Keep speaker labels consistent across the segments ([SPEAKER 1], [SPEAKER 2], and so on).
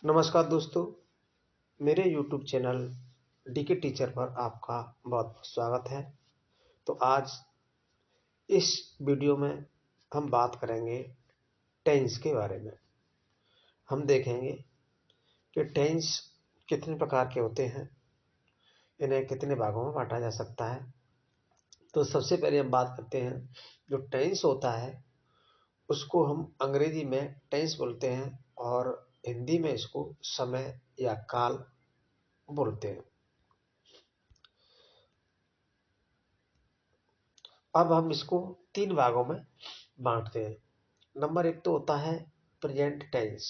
[SPEAKER 1] नमस्कार दोस्तों, मेरे YouTube चैनल डीके टीचर पर आपका बहुत बहुत स्वागत है। तो आज इस वीडियो में हम बात करेंगे टेंस के बारे में। हम देखेंगे कि टेंस कितने प्रकार के होते हैं, इन्हें कितने भागों में बांटा जा सकता है। तो सबसे पहले हम बात करते हैं, जो टेंस होता है उसको हम अंग्रेजी में टेंस बोलते हैं और हिंदी में इसको समय या काल बोलते हैं। अब हम इसको 3 भागों में बांटते हैं। नंबर 1 तो होता है प्रेजेंट टेंस।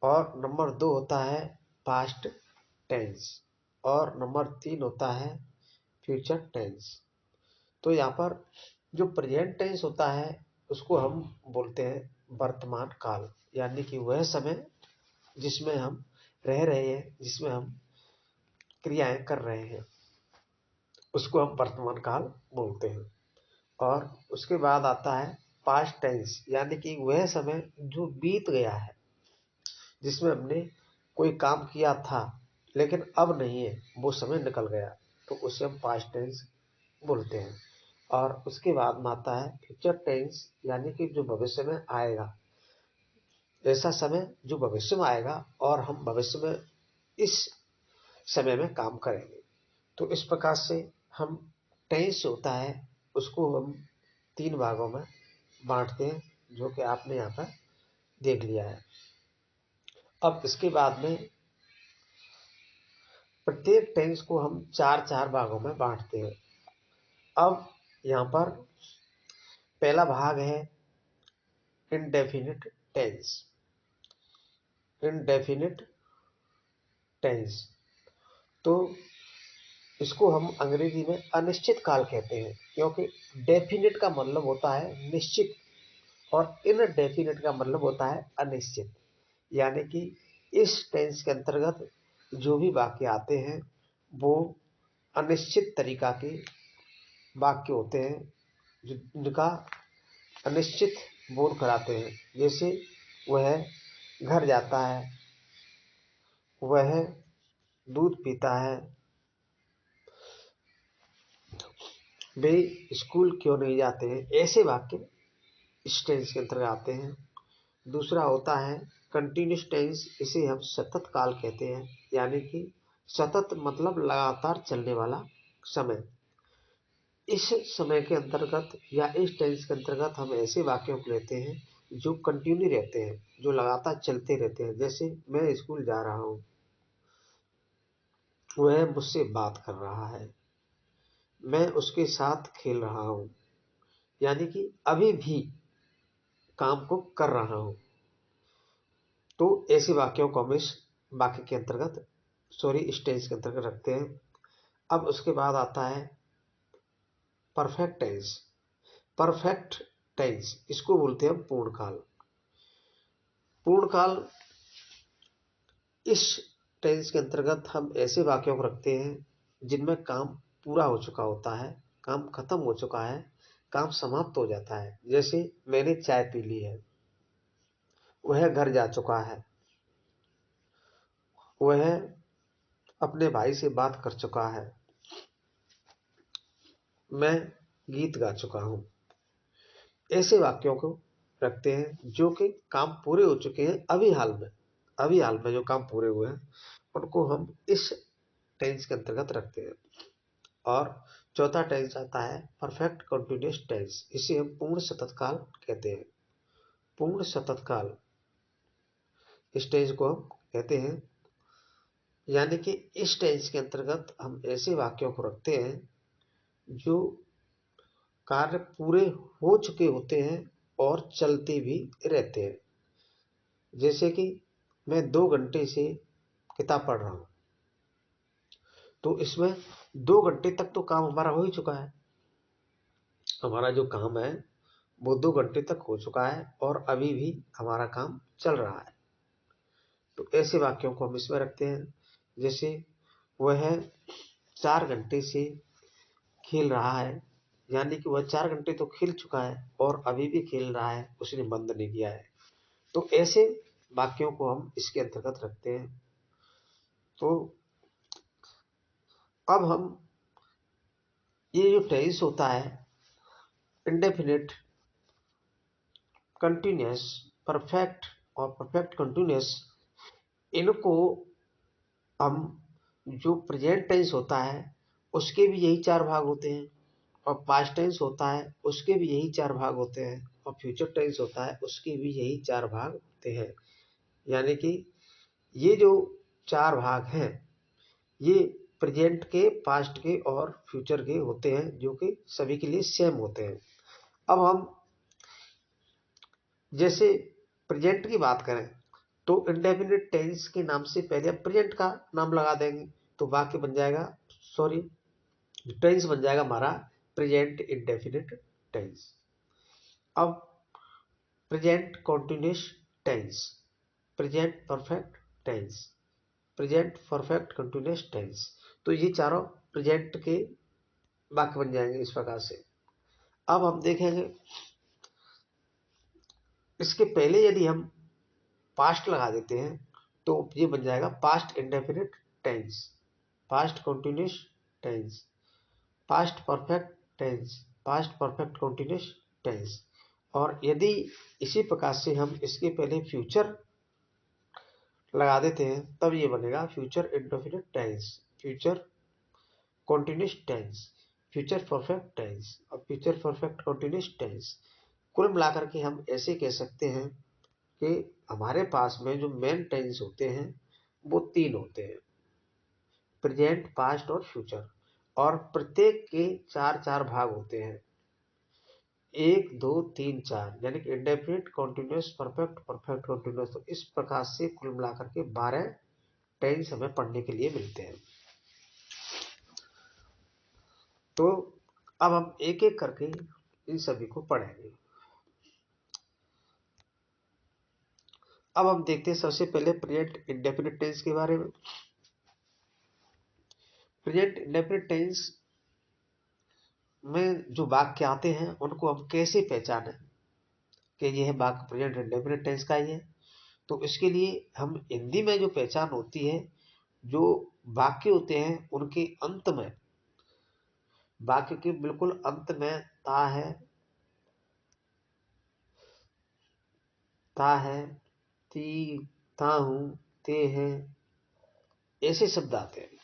[SPEAKER 1] और नंबर 2 होता है पास्ट टेंस और नंबर 3 होता है फ्यूचर टेंस। तो यहाँ पर जो प्रेजेंट टेंस होता है उसको हम बोलते हैं वर्तमान काल, यानी कि वह समय जिसमें हम रह रहे हैं, जिसमें हम क्रियाएं कर रहे हैं, उसको हम वर्तमान काल बोलते हैं। और उसके बाद आता है पास्ट टेंस, यानी कि वह समय जो बीत गया है, जिसमें हमने कोई काम किया था लेकिन अब नहीं है, वो समय निकल गया, तो उसे हम पास्ट टेंस बोलते हैं। और उसके बाद में आता है फ्यूचर टेंस, यानी कि जो भविष्य में आएगा, ऐसा समय जो भविष्य में आएगा और हम भविष्य में इस समय में काम करेंगे। तो इस प्रकार से हम टेंस होता है उसको हम 3 भागों में बांटते हैं, जो कि आपने यहाँ पर देख लिया है। अब इसके बाद में प्रत्येक टेंस को हम 4 भागों में बांटते हैं। अब यहाँ पर पहला भाग है इनडेफिनिट टेंस। इनडेफिनिट टेंस तो इसको हम अंग्रेजी में अनिश्चित काल कहते हैं, क्योंकि डेफिनिट का मतलब होता है निश्चित और इनडेफिनिट का मतलब होता है अनिश्चित। यानी कि इस टेंस के अंतर्गत जो भी वाक्य आते हैं वो अनिश्चित तरीका के वाक्य होते हैं, जिनका अनिश्चित बोध कराते हैं। जैसे वह घर जाता है, वह दूध पीता है, वे स्कूल क्यों नहीं जाते हैं, ऐसे वाक्य इस टेंस के अंतर्गत आते हैं। दूसरा होता है कंटिन्यूस टेंस, इसे हम सतत काल कहते हैं, यानी कि सतत मतलब लगातार चलने वाला समय। इस समय के अंतर्गत या इस टेंस के अंतर्गत हम ऐसे वाक्यों को लेते हैं जो कंटिन्यू रहते हैं, जो लगातार चलते रहते हैं। जैसे मैं स्कूल जा रहा हूँ, वह मुझसे बात कर रहा है, मैं उसके साथ खेल रहा हूँ, यानी कि अभी भी काम को कर रहा हूँ। तो ऐसे वाक्यों को हम इस वाक्य के अंतर्गत इस टेंस के अंतर्गत रखते हैं। अब उसके बाद आता है परफेक्ट टेंस। परफेक्ट टेंस इसको बोलते हैं पूर्णकाल। पूर्णकाल इस टेंस के अंतर्गत हम ऐसे वाक्यों को रखते हैं जिनमें काम पूरा हो चुका होता है, काम खत्म हो चुका है, काम समाप्त हो जाता है। जैसे मैंने चाय पी ली है, वह घर जा चुका है, वह अपने भाई से बात कर चुका है, मैं गीत गा चुका हूं। ऐसे वाक्यों को रखते हैं जो कि काम पूरे हो चुके हैं, अभी हाल में जो काम पूरे हुए हैं, उनको हम इस टेंस के अंतर्गत रखते हैं। और चौथा टेंस आता है परफेक्ट कंटिन्यूअस टेंस, इसे हम पूर्ण सतत काल कहते हैं। पूर्ण सतत काल इस टेंस को हम कहते हैं, यानी कि इस टेंस के अंतर्गत हम ऐसे वाक्यों को रखते हैं जो कार्य पूरे हो चुके होते हैं और चलते भी रहते हैं। जैसे कि मैं 2 घंटे से किताब पढ़ रहा हूं, तो इसमें 2 घंटे तक तो काम हमारा हो ही चुका है। हमारा जो काम है वो 2 घंटे तक हो चुका है और अभी भी हमारा काम चल रहा है। तो ऐसे वाक्यों को हम इसमें रखते हैं। जैसे वह 4 घंटे से खेल रहा है, यानी कि वह 4 घंटे तो खेल चुका है और अभी भी खेल रहा है, उसने बंद नहीं किया है। तो ऐसे वाक्यों को हम इसके अंतर्गत रखते हैं। तो अब हम ये जो टेंस होता है, इंडेफिनिट, कंटिन्यूअस, परफेक्ट और परफेक्ट कंटिन्यूअस, इनको हम, जो प्रेजेंट टेंस होता है उसके भी यही 4 भाग होते हैं, और पास्ट टेंस होता है उसके भी यही 4 भाग होते हैं, और फ्यूचर टेंस होता है उसके भी यही 4 भाग होते हैं। यानी कि ये जो 4 भाग हैं ये प्रेजेंट के, पास्ट के और फ्यूचर के होते हैं, जो कि सभी के लिए सेम होते हैं। अब हम जैसे प्रेजेंट की बात करें तो इंडेफिनिट टेंस के नाम से पहले हम प्रेजेंट का नाम लगा देंगे, तो वाक्य बन जाएगा, सॉरी, टेंस बन जाएगा हमारा प्रेजेंट इंडेफिनिट टेंस। अब present continuous tense, present perfect tense, present perfect continuous tense, तो ये चारों प्रेजेंट के वाक्य बन जाएंगे इस प्रकार से। अब हम देखेंगे इसके पहले यदि हम पास्ट लगा देते हैं तो ये बन जाएगा past indefinite tense, past continuous tense, past perfect tense, past perfect continuous tense. और यदि इसी प्रकार से हम इसके पहले फ्यूचर लगा देते हैं तब ये बनेगा future indefinite tense, future continuous tense, future perfect tense और फ्यूचर परफेक्ट कंटिन्यूस टेंस। कुल मिलाकर के हम ऐसे कह सकते हैं कि हमारे पास में जो मेन टेंस होते हैं वो 3 होते हैं, प्रेजेंट, पास्ट और फ्यूचर, और प्रत्येक के 4-4 भाग होते हैं, 1 2 3 4, यानी कि indefinite, continuous, perfect, perfect continuous. तो इस प्रकार से कुल मिलाकर के 12 टेंस हमें पढ़ने के लिए मिलते हैं। तो अब हम एक एक करके इन सभी को पढ़ेंगे। अब हम देखते हैं सबसे पहले प्रेजेंट इंडेफिनिट टेंस के बारे में। प्रेजेंट इंडेफिनिट टेंस में जो वाक्य आते हैं उनको हम कैसे पहचानें कि यह वाक्य प्रेजेंट इंडेफिनिट टेंस का ही है। तो इसके लिए हम हिंदी में जो पहचान होती है, जो वाक्य होते हैं उनके अंत में, वाक्य के बिल्कुल अंत में ता है, ती, ता हूं, ते हैं, ऐसे शब्द आते हैं।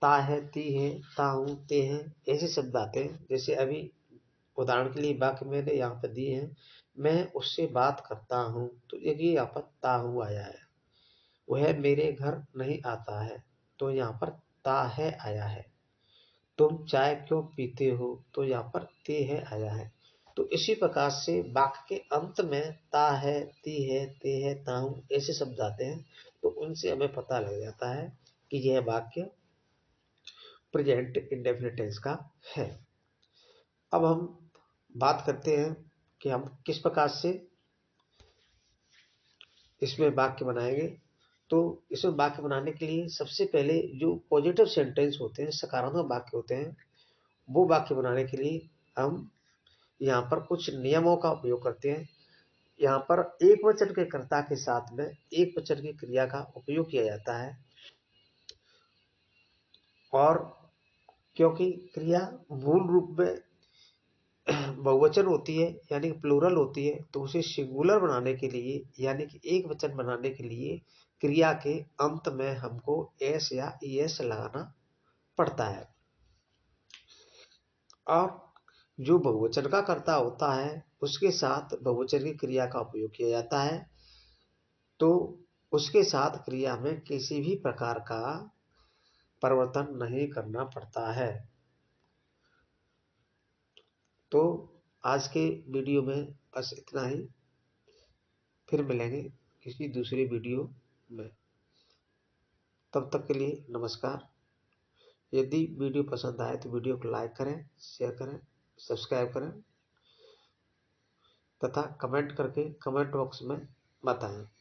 [SPEAKER 1] ता है, ती है, ता हूं, ते हैं, ऐसे शब्द आते हैं। जैसे अभी उदाहरण के लिए वाक्य मैंने यहाँ पर दिए हैं, मैं उससे बात करता हूँ, तो ये यहाँ पर ता हूँ आया है। वह मेरे घर नहीं आता है, तो यहाँ पर ता है आया है। तुम चाय क्यों पीते हो, तो यहाँ पर ते है आया है। तो इसी प्रकार से वाक्य के अंत में ता है, ती है, ते है, ता हूँ ऐसे शब्द आते हैं, तो उनसे हमें पता लग जाता है कि यह वाक्य प्रेजेंट इंडेफिनिट टेंस का है। अब हम बात करते हैं कि हम किस प्रकार से इसमें वाक्य बनाएंगे। तो इसमें वाक्य बनाने के लिए सबसे पहले जो पॉजिटिव सेंटेंस होते हैं, सकारात्मक वाक्य होते हैं, वो वाक्य बनाने के लिए हम यहाँ पर कुछ नियमों का उपयोग करते हैं। यहाँ पर एक वचन के कर्ता के साथ में एक वचन की क्रिया का उपयोग किया जाता है, और क्योंकि क्रिया मूल रूप में बहुवचन होती है यानी कि प्लूरल होती है, तो उसे सिंगुलर बनाने के लिए यानी कि एक वचन बनाने के लिए क्रिया के अंत में हमको एस या ईएस लगाना पड़ता है। और जो बहुवचन का कर्ता होता है उसके साथ बहुवचन की क्रिया का उपयोग किया जाता है, तो उसके साथ क्रिया में किसी भी प्रकार का परिवर्तन नहीं करना पड़ता है। तो आज के वीडियो में बस इतना ही, फिर मिलेंगे किसी दूसरी वीडियो में। तब तक के लिए नमस्कार। यदि वीडियो पसंद आए तो वीडियो को लाइक करें, शेयर करें, सब्सक्राइब करें तथा कमेंट करके कमेंट बॉक्स में बताएं।